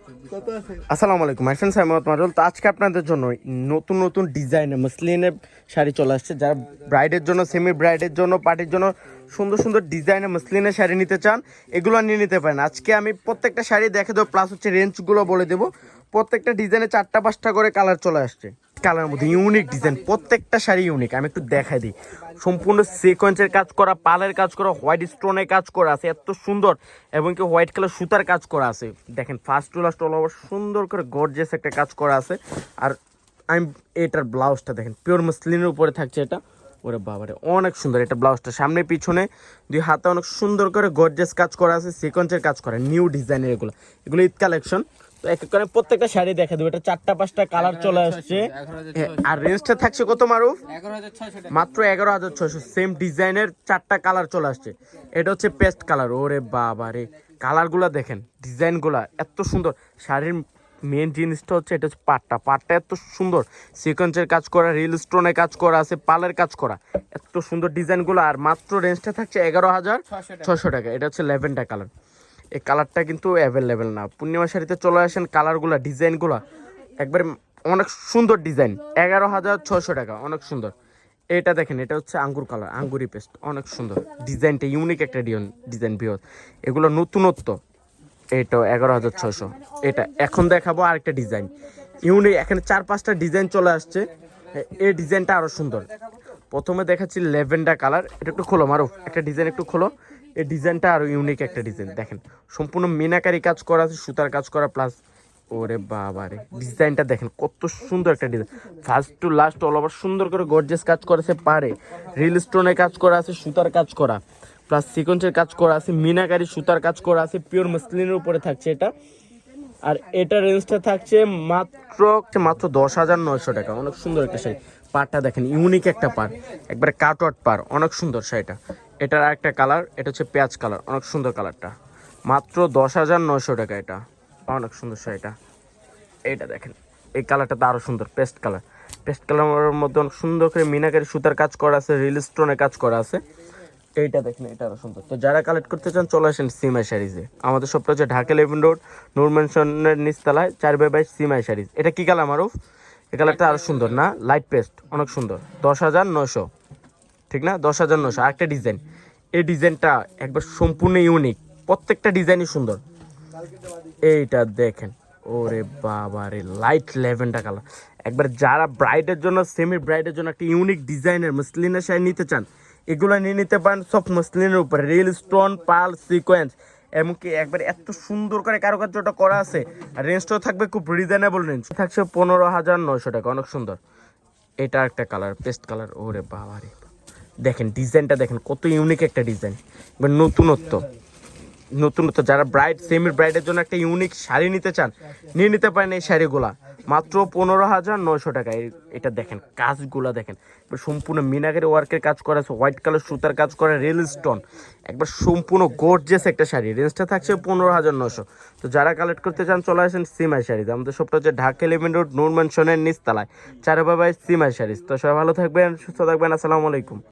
আসসালামু আলাইকুম my friends, আমি মোহাম্মদ মাজল। তো আজকে আপনাদের জন্য নতুন নতুন ডিজাইনের মসলিনের শাড়ি চলে আসছে। যারা ব্রাইডের জন্য, সেমি ব্রাইডের জন্য, পার্টির জন্য সুন্দর সুন্দর ডিজাইনের মসলিনের শাড়ি নিতে চান, এগুলো নিয়ে নিতে পারেন। আজকে আমি প্রত্যেকটা শাড়ি দেখে দেবো, প্লাস হচ্ছে রেঞ্জগুলো বলে দেবো। প্রত্যেকটা ডিজাইনে 4টা 5টা করে কালার চলে আসছে। কালার মধ্যে ইউনিক ডিজাইন, প্রত্যেকটা শাড়ি ইউনিক। আমি একটু দেখাই দিই। সম্পূর্ণ সিকোয়েন্সের কাজ করা, পালের কাজ করা, হোয়াইট স্টোনের কাজ করা আছে, এত সুন্দর। এবং কি হোয়াইট কালার সুতার কাজ করা আছে। দেখেন first to last all over সুন্দর করে গর্জিয়াস একটা কাজ করা আছে। আর আমি এটার ব্লাউজটা দেখেন, পিওর মসলিনের উপরে থাকছে এটা। ওরে বাবারে, অনেক সুন্দর এটা ব্লাউজটা, সামনে পিছনে দুই হাতে অনেক সুন্দর করে গর্জিয়াস কাজ করা আছে, সিকোয়েন্সের কাজ করা, নিউ ডিজাইনের এগুলো ঈদ কালেকশন। তো এক এক করে প্রত্যেকটা শাড়ি দেখা দেবো। এটা 4টা 5টা কালার চলে আসছে। আর রেঞ্জটা থাকছে কত মারুফ? মাত্র 11,600। সেম ডিজাইনের 4টা কালার চলে আসছে। এটা হচ্ছে পেস্ট কালার। ওরে বাবা রে, কালারগুলো দেখেন, ডিজাইনগুলো এত সুন্দর। শাড়ির মেন জিনিসটা হচ্ছে এটা হচ্ছে পাটটা এত সুন্দর, সিকোয়েন্সের কাজ করা, রিল স্টোনের কাজ করা আছে, পালের কাজ করা, এত সুন্দর ডিজাইনগুলো। আর মাত্র রেঞ্জটা থাকছে 11,600 টাকা। এটা হচ্ছে ল্যাভেন্ডার কালার। এই কালারটা কিন্তু অ্যাভেলেবেল না। পূর্ণিমা শাড়িতে চলে আসেন, কালারগুলো ডিজাইনগুলো একবারে অনেক সুন্দর ডিজাইন। 11,600 টাকা, অনেক সুন্দর। এটা দেখেন, এটা হচ্ছে আঙ্গুর কালার, আঙ্গুরি পেস্ট, অনেক সুন্দর ডিজাইনটা, ইউনিক একটা ডিজাইন বিহত। এগুলো নতুনত্ব। এটা 11,600। এটা এখন দেখাবো আরেকটা ডিজাইন ইউনিক। এখানে 4-5টা ডিজাইন চলে আসছে। এই ডিজাইনটা আরো সুন্দর। প্রথমে দেখাচ্ছি ল্যাভেন্ডার কালার। এটা একটু খোলো মারুফ, একটা ডিজাইন একটু খোলো। এই ডিজাইনটা আরো ইউনিক একটা ডিজাইন। দেখেন সম্পূর্ণ মিনাকারি কাজ করা আছে, সুতার কাজ করা, প্লাস ওরে বাবা রে, ডিজাইনটা দেখেন কত সুন্দর একটা design. First to last all over সুন্দর করে গর্জিয়াস কাজ করেছে, পারে রিল স্টোনের কাজ করা আছে, সুতার কাজ করা, প্লাস সিকোয়েন্সের কাজ করা আছে, মিনাকারি সুতার কাজ করা আছে, পিওর মসলিনের উপরে থাকছে এটা। আর এটা রেঞ্জটা থাকছে মাত্র 10,900 টাকা। অনেক সুন্দর একটা শাড়ি। পাড়টা দেখেন, ইউনিক একটা পাড়, একবারে কাটওয়ার্ড পাড়, অনেক সুন্দর শাড়িটা। এটার একটা কালার, এটা হচ্ছে পেঁয়াজ কালার, অনেক সুন্দর কালারটা। মাত্র 10,900 টাকা। এটা অনেক সুন্দর শাড়িটা। এইটা দেখেন, এই কালারটা তো আরো সুন্দর, পেস্ট কালার। পেস্ট কালারের মধ্যে অনেক সুন্দর করে মিনাকারি সুতার কাজ করা আছে, রিল স্টোনের কাজ করা আছে। এইটা দেখেন, এটা আরো সুন্দর। তো যারা কালেক্ট করতে চান চলে আসেন সিমাই শাড়িজে। আমাদের সবটা হচ্ছে ঢাকা 11 রোড, নূর ম্যানশনের নিচতলায় 4/22 সিমাই শাড়িজ। এটা কি কালার মারুফ? এই কালারটা আরো সুন্দর না? লাইট পেস্ট, অনেক সুন্দর। 10,900, ঠিক না? 10,900। আরেকটা ডিজাইন, এই ডিজাইনটা একবার সম্পূর্ণ ইউনিক, প্রত্যেকটা ডিজাইনই সুন্দর। এইটা দেখেন, ওরে বাবা রে, লাইট ল্যাভেন্ডার কালার। একবার যারা ব্রাইডের জন্য, সেমি ব্রাইডের জন্য একটা ইউনিক ডিজাইনের মসলিনের শাড়ি নিতে চান, এগুলো নিয়ে নিতে পারেন। সব মসলিনের উপরে রিল স্টোন, পাল, সিকোয়েন্স, এমনকি একবার এত সুন্দর করে কারুকার্যটা করা আছে। আর রেঞ্জটাও থাকবে খুব রিজনেবল রেঞ্জ, থাকছে 15,900 টাকা, অনেক সুন্দর। এটা একটা কালার, পেস্ট কালার। ওরে বাবা রে, দেখেন ডিজাইনটা দেখেন, কত ইউনিক একটা ডিজাইন, এবার নতুনত্ব। যারা ব্রাইড, সেমি ব্রাইডের জন্য একটা ইউনিক শাড়ি নিতে চান, নিয়ে নিতে পারেন এই শাড়িগুলা মাত্র 15,900 টাকা। এটা দেখেন, কাজগুলা দেখেন, সম্পূর্ণ মিনাকারি ওয়ার্কের কাজ করা আছে, হোয়াইট কালার সুতার কাজ করা, রেল স্টোন, একবার সম্পূর্ণ গর্জিয়াস একটা শাড়ি। রেঞ্জটা থাকছে 15,900। তো যারা কালেক্ট করতে চান চলে আসেন সিমাই শাড়িজ। আমাদের সবটা হচ্ছে ঢাকা 11 রোড, নূর ম্যানশনের নিচতলায় 4/22 সিমাই শাড়িজ। তো সবাই ভালো থাকবেন, সুস্থ থাকবেন। আসসালামু আলাইকুম।